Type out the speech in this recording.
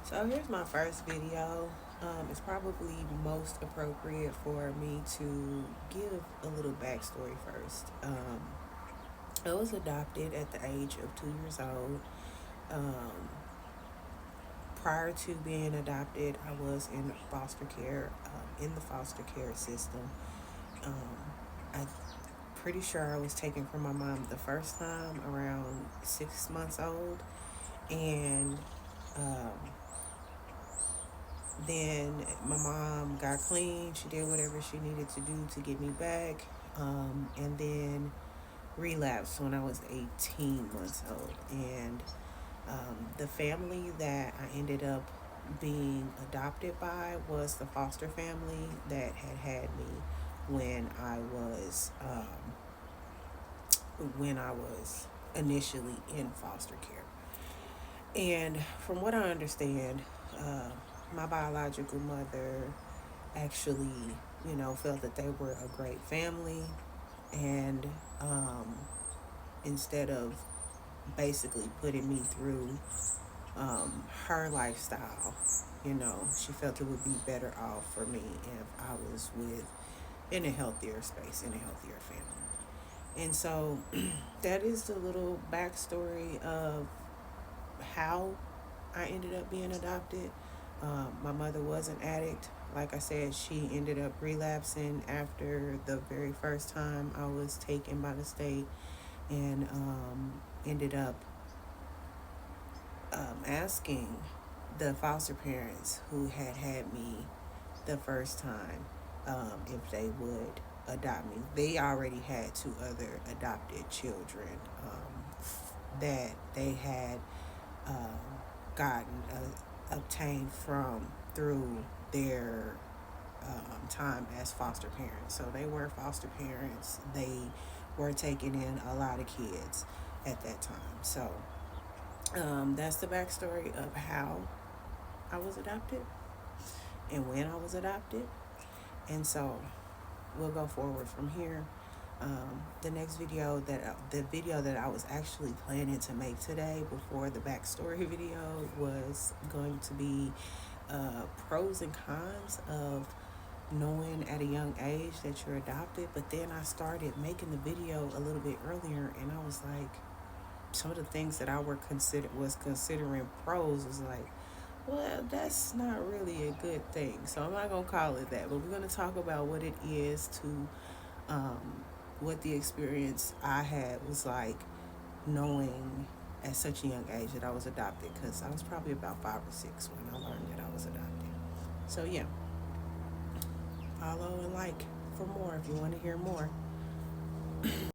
So here's my first video. It's probably most appropriate for me to give a little backstory first. I was adopted at the age of 2 years old. Um, Prior to being adopted, I was in foster care, in the foster care system. Um, I'm pretty sure I was taken from my mom the first time around 6 months old, and um, then my mom got clean. She did whatever she needed to do to get me back. And then relapsed when I was 18 months old. And the family that I ended up being adopted by was the foster family that had me when I was initially in foster care. And from what I understand, uh, my biological mother actually, felt that they were a great family. And instead of basically putting me through her lifestyle, she felt it would be better off for me if I was in a healthier space, in a healthier family. And so that is the little backstory of how I ended up being adopted. My mother was an addict. Like I said, she ended up relapsing after the very first time I was taken by the state, and ended up asking the foster parents who had me the first time if they would adopt me. They already had two other adopted children that they had um, gotten obtained from through their time as foster parents. So they were foster parents. They were taking in a lot of kids at that time. So that's the backstory of how I was adopted and when I was adopted. And so we'll go forward from here. The video that I was actually planning to make today before the backstory video was going to be pros and cons of knowing at a young age that you're adopted. But then I started making the video a little bit earlier, and I was like, some of the things that I was considering pros was like, well, that's not really a good thing. So I'm not gonna call it that, but we're gonna talk about what it is to what the experience I had was like, knowing at such a young age that I was adopted, because I was probably about 5 or 6 when I learned that I was adopted. So yeah, follow and like for more if you want to hear more.